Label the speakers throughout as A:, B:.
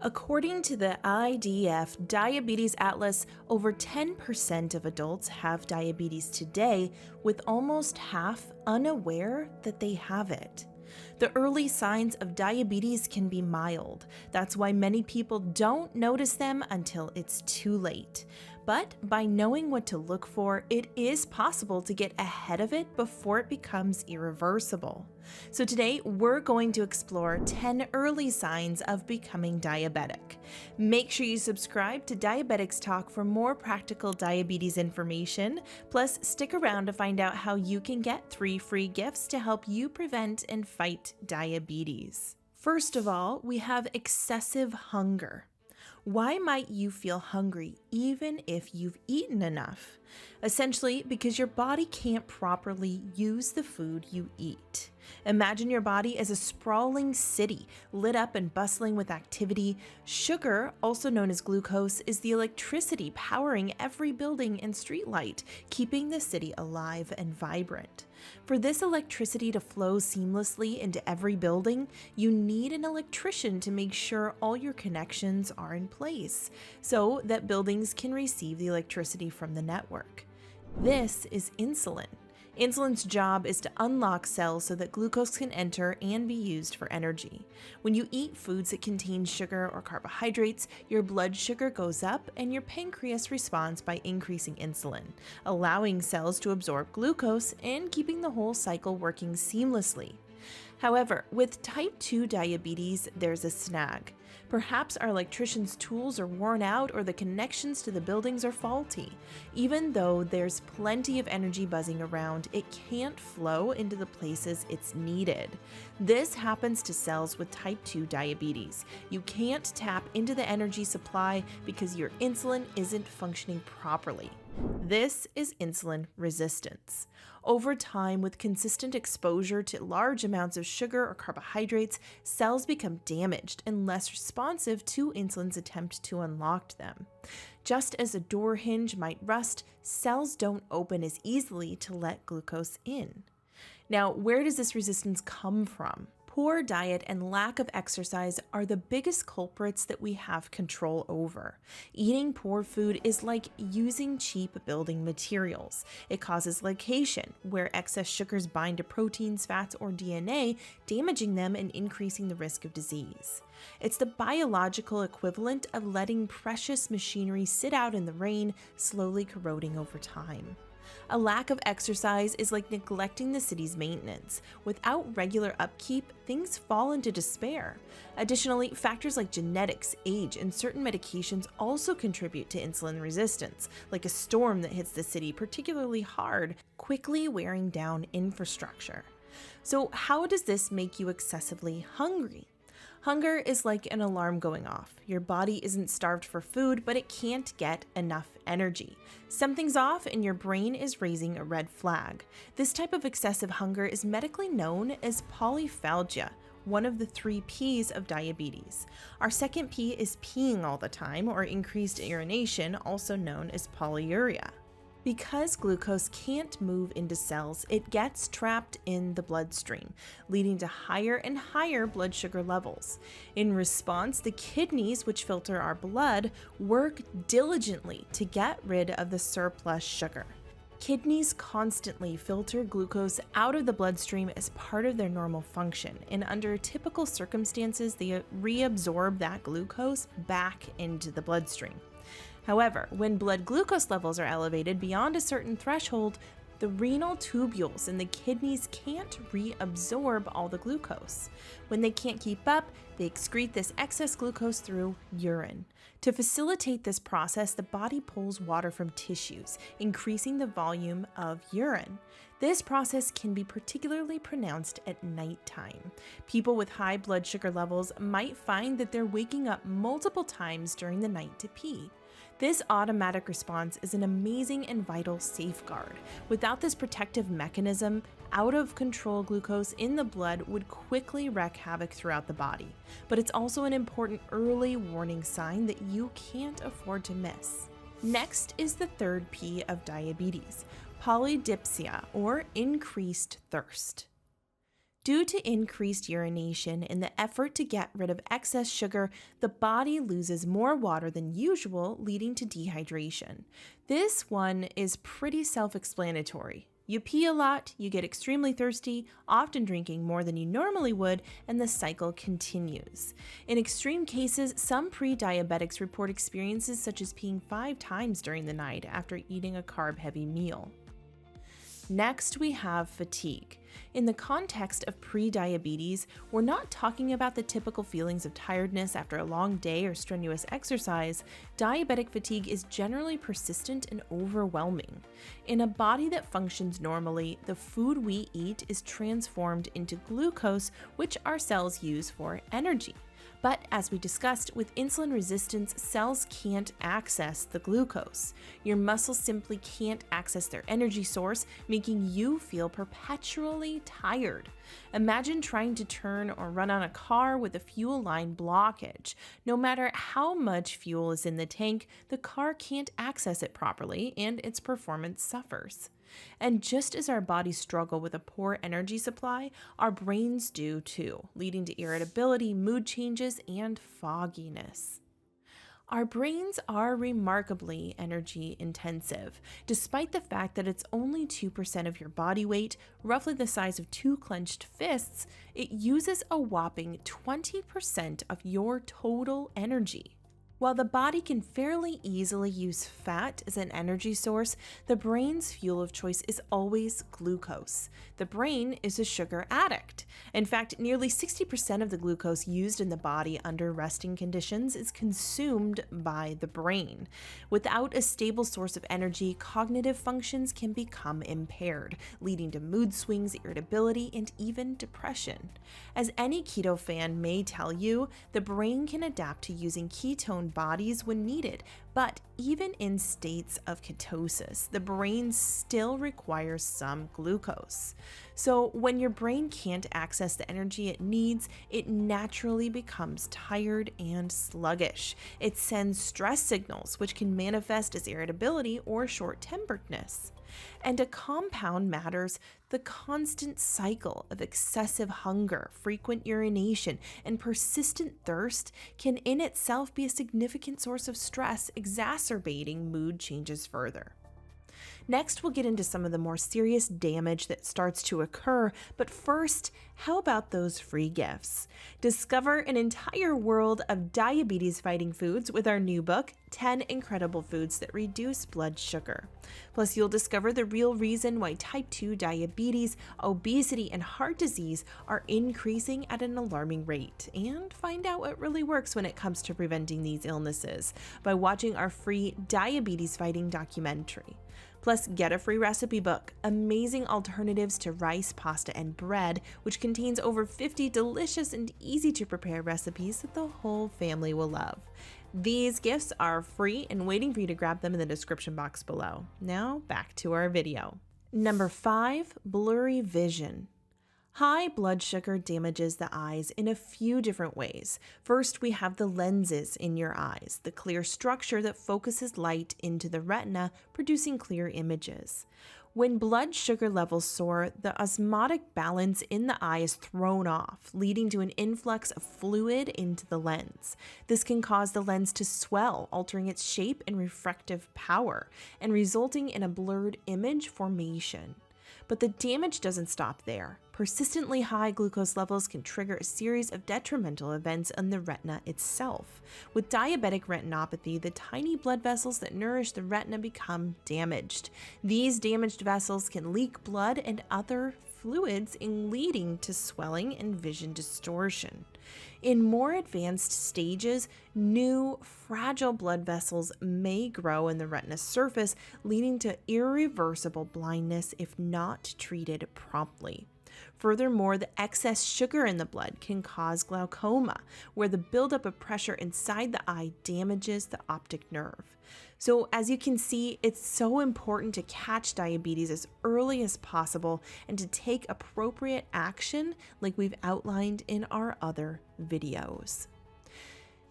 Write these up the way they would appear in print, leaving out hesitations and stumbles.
A: According to the IDF Diabetes Atlas, over 10% of adults have diabetes today, with almost half unaware that they have it. The early signs of diabetes can be mild. That's why many people don't notice them until it's too late. But by knowing what to look for, it is possible to get ahead of it before it becomes irreversible. So today, we're going to explore 10 early signs of becoming diabetic. Make sure you subscribe to Diabetics Talk for more practical diabetes information. Plus, stick around to find out how you can get 3 free gifts to help you prevent and fight diabetes. First of all, we have excessive hunger. Why might you feel hungry even if you've eaten enough? Essentially, because your body can't properly use the food you eat. Imagine your body as a sprawling city, lit up and bustling with activity. Sugar, also known as glucose, is the electricity powering every building and streetlight, keeping the city alive and vibrant. For this electricity to flow seamlessly into every building, you need an electrician to make sure all your connections are in place, so that buildings can receive the electricity from the network. This is insulin. Insulin's job is to unlock cells so that glucose can enter and be used for energy. When you eat foods that contain sugar or carbohydrates, your blood sugar goes up and your pancreas responds by increasing insulin, allowing cells to absorb glucose and keeping the whole cycle working seamlessly. However, with type 2 diabetes, there's a snag. Perhaps our electrician's tools are worn out or the connections to the buildings are faulty. Even though there's plenty of energy buzzing around, it can't flow into the places it's needed. This happens to cells with type 2 diabetes. You can't tap into the energy supply because your insulin isn't functioning properly. This is insulin resistance. Over time, with consistent exposure to large amounts of sugar or carbohydrates, cells become damaged and less responsive to insulin's attempt to unlock them. Just as a door hinge might rust, cells don't open as easily to let glucose in. Now, where does this resistance come from? Poor diet and lack of exercise are the biggest culprits that we have control over. Eating poor food is like using cheap building materials. It causes glycation, where excess sugars bind to proteins, fats, or DNA, damaging them and increasing the risk of disease. It's the biological equivalent of letting precious machinery sit out in the rain, slowly corroding over time. A lack of exercise is like neglecting the city's maintenance. Without regular upkeep, things fall into despair. Additionally, factors like genetics, age, and certain medications also contribute to insulin resistance, like a storm that hits the city particularly hard, quickly wearing down infrastructure. So, how does this make you excessively hungry? Hunger is like an alarm going off. Your body isn't starved for food, but it can't get enough energy. Something's off and your brain is raising a red flag. This type of excessive hunger is medically known as polyphalgia, one of the 3 P's of diabetes. Our second P is peeing all the time, or increased urination, also known as polyuria. Because glucose can't move into cells, it gets trapped in the bloodstream, leading to higher and higher blood sugar levels. In response, the kidneys, which filter our blood, work diligently to get rid of the surplus sugar. Kidneys constantly filter glucose out of the bloodstream as part of their normal function, and under typical circumstances, they reabsorb that glucose back into the bloodstream. However, when blood glucose levels are elevated beyond a certain threshold, the renal tubules in the kidneys can't reabsorb all the glucose. When they can't keep up, they excrete this excess glucose through urine. To facilitate this process, the body pulls water from tissues, increasing the volume of urine. This process can be particularly pronounced at nighttime. People with high blood sugar levels might find that they're waking up multiple times during the night to pee. This automatic response is an amazing and vital safeguard. Without this protective mechanism, out-of-control glucose in the blood would quickly wreak havoc throughout the body. But it's also an important early warning sign that you can't afford to miss. Next is the third P of diabetes, polydipsia, or increased thirst. Due to increased urination in the effort to get rid of excess sugar, the body loses more water than usual, leading to dehydration. This one is pretty self-explanatory. You pee a lot, you get extremely thirsty, often drinking more than you normally would, and the cycle continues. In extreme cases, some pre-diabetics report experiences such as peeing 5 times during the night after eating a carb-heavy meal. Next, we have fatigue. In the context of pre-diabetes, we're not talking about the typical feelings of tiredness after a long day or strenuous exercise. Diabetic fatigue is generally persistent and overwhelming. In a body that functions normally, the food we eat is transformed into glucose, which our cells use for energy. But as we discussed, with insulin resistance, cells can't access the glucose. Your muscles simply can't access their energy source, making you feel perpetually tired. Imagine trying to turn or run on a car with a fuel line blockage. No matter how much fuel is in the tank, the car can't access it properly and its performance suffers. And just as our bodies struggle with a poor energy supply, our brains do too, leading to irritability, mood changes, and fogginess. Our brains are remarkably energy intensive. Despite the fact that it's only 2% of your body weight, roughly the size of 2 clenched fists, it uses a whopping 20% of your total energy. While the body can fairly easily use fat as an energy source, the brain's fuel of choice is always glucose. The brain is a sugar addict. In fact, nearly 60% of the glucose used in the body under resting conditions is consumed by the brain. Without a stable source of energy, cognitive functions can become impaired, leading to mood swings, irritability, and even depression. As any keto fan may tell you, the brain can adapt to using ketone bodies when needed, but even in states of ketosis, the brain still requires some glucose. So when your brain can't access the energy it needs, it naturally becomes tired and sluggish. It sends stress signals, which can manifest as irritability or short-temperedness. And to compound matters, the constant cycle of excessive hunger, frequent urination, and persistent thirst can in itself be a significant source of stress, exacerbating mood changes further. Next, we'll get into some of the more serious damage that starts to occur, but first, how about those free gifts? Discover an entire world of diabetes-fighting foods with our new book, 10 Incredible Foods That Reduce Blood Sugar. Plus, you'll discover the real reason why type 2 diabetes, obesity, and heart disease are increasing at an alarming rate, and find out what really works when it comes to preventing these illnesses by watching our free diabetes-fighting documentary. Plus, get a free recipe book, Amazing Alternatives to Rice, Pasta, and Bread, which contains over 50 delicious and easy-to-prepare recipes that the whole family will love. These gifts are free and waiting for you to grab them in the description box below. Now, back to our video. Number 5, blurry vision. High blood sugar damages the eyes in a few different ways. First, we have the lenses in your eyes, the clear structure that focuses light into the retina, producing clear images. When blood sugar levels soar, the osmotic balance in the eye is thrown off, leading to an influx of fluid into the lens. This can cause the lens to swell, altering its shape and refractive power, and resulting in a blurred image formation. But the damage doesn't stop there. Persistently high glucose levels can trigger a series of detrimental events in the retina itself. With diabetic retinopathy, the tiny blood vessels that nourish the retina become damaged. These damaged vessels can leak blood and other fluids, leading to swelling and vision distortion. In more advanced stages, new, fragile blood vessels may grow in the retina surface, leading to irreversible blindness if not treated promptly. Furthermore, the excess sugar in the blood can cause glaucoma, where the buildup of pressure inside the eye damages the optic nerve. So as you can see, it's so important to catch diabetes as early as possible and to take appropriate action like we've outlined in our other videos.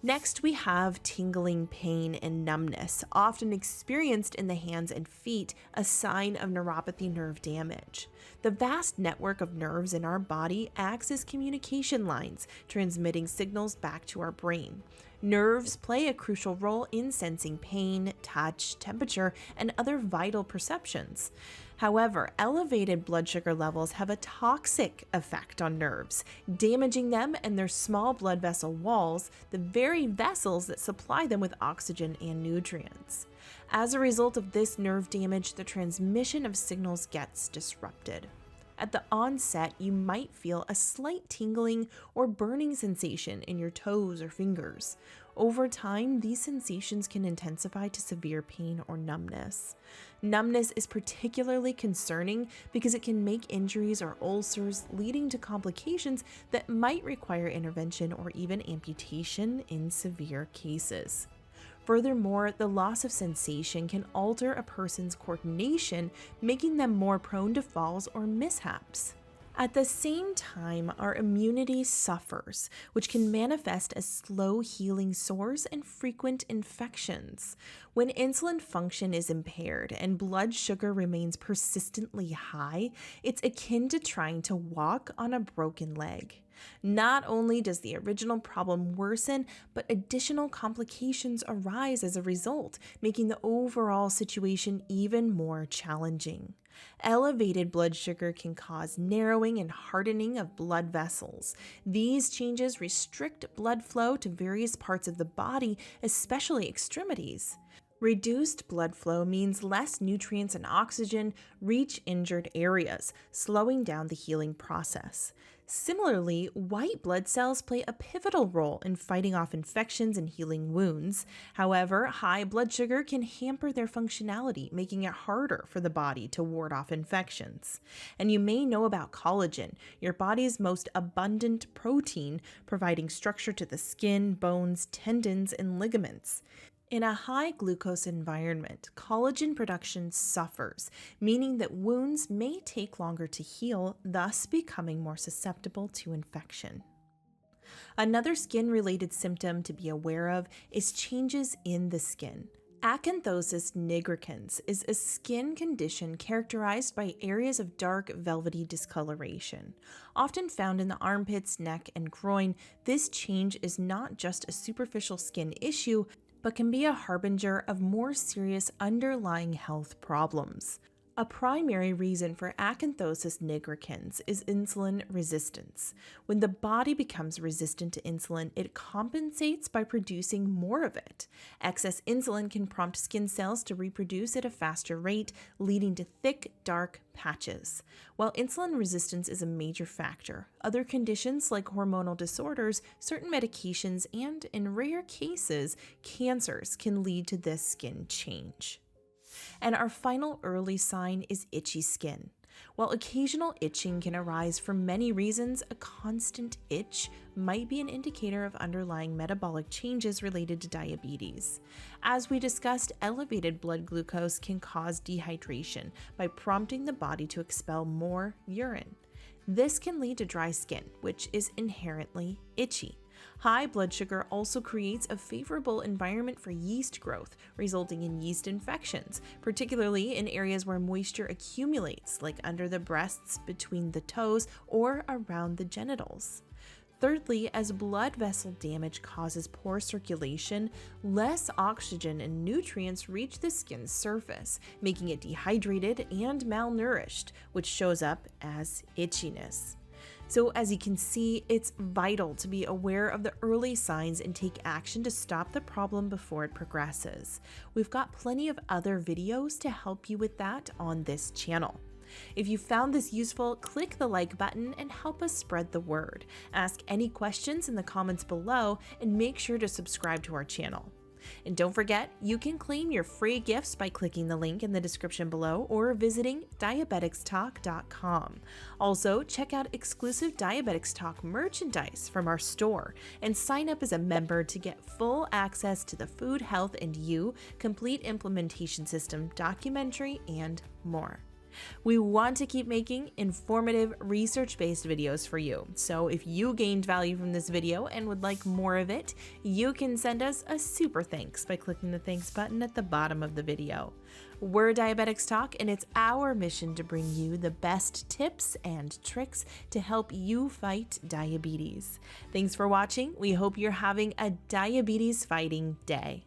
A: Next, we have tingling pain and numbness, often experienced in the hands and feet, a sign of neuropathy nerve damage. The vast network of nerves in our body acts as communication lines, transmitting signals back to our brain. Nerves play a crucial role in sensing pain, touch, temperature, and other vital perceptions. However, elevated blood sugar levels have a toxic effect on nerves, damaging them and their small blood vessel walls, the very vessels that supply them with oxygen and nutrients. As a result of this nerve damage, the transmission of signals gets disrupted. At the onset, you might feel a slight tingling or burning sensation in your toes or fingers. Over time, these sensations can intensify to severe pain or numbness. Numbness is particularly concerning because it can make injuries or ulcers, leading to complications that might require intervention or even amputation in severe cases. Furthermore, the loss of sensation can alter a person's coordination, making them more prone to falls or mishaps. At the same time, our immunity suffers, which can manifest as slow healing sores and frequent infections. When insulin function is impaired and blood sugar remains persistently high, it's akin to trying to walk on a broken leg. Not only does the original problem worsen, but additional complications arise as a result, making the overall situation even more challenging. Elevated blood sugar can cause narrowing and hardening of blood vessels. These changes restrict blood flow to various parts of the body, especially extremities. Reduced blood flow means less nutrients and oxygen reach injured areas, slowing down the healing process. Similarly, white blood cells play a pivotal role in fighting off infections and healing wounds. However, high blood sugar can hamper their functionality, making it harder for the body to ward off infections. And you may know about collagen, your body's most abundant protein, providing structure to the skin, bones, tendons, and ligaments. In a high glucose environment, collagen production suffers, meaning that wounds may take longer to heal, thus becoming more susceptible to infection. Another skin-related symptom to be aware of is changes in the skin. Acanthosis nigricans is a skin condition characterized by areas of dark, velvety discoloration. Often found in the armpits, neck, and groin, this change is not just a superficial skin issue, but can be a harbinger of more serious underlying health problems. A primary reason for acanthosis nigricans is insulin resistance. When the body becomes resistant to insulin, it compensates by producing more of it. Excess insulin can prompt skin cells to reproduce at a faster rate, leading to thick, dark patches. While insulin resistance is a major factor, other conditions like hormonal disorders, certain medications, and in rare cases, cancers can lead to this skin change. And our final early sign is itchy skin. While occasional itching can arise for many reasons, a constant itch might be an indicator of underlying metabolic changes related to diabetes. As we discussed, elevated blood glucose can cause dehydration by prompting the body to expel more urine. This can lead to dry skin, which is inherently itchy. High blood sugar also creates a favorable environment for yeast growth, resulting in yeast infections, particularly in areas where moisture accumulates, like under the breasts, between the toes, or around the genitals. Thirdly, as blood vessel damage causes poor circulation, less oxygen and nutrients reach the skin's surface, making it dehydrated and malnourished, which shows up as itchiness. So as you can see, it's vital to be aware of the early signs and take action to stop the problem before it progresses. We've got plenty of other videos to help you with that on this channel. If you found this useful, click the like button and help us spread the word. Ask any questions in the comments below and make sure to subscribe to our channel. And don't forget, you can claim your free gifts by clicking the link in the description below or visiting diabeticstalk.com. Also, check out exclusive Diabetics Talk merchandise from our store and sign up as a member to get full access to the Food, Health, and You Complete Implementation System documentary and more. We want to keep making informative, research-based videos for you. So if you gained value from this video and would like more of it, you can send us a super thanks by clicking the thanks button at the bottom of the video. We're Diabetics Talk, and it's our mission to bring you the best tips and tricks to help you fight diabetes. Thanks for watching. We hope you're having a diabetes fighting day.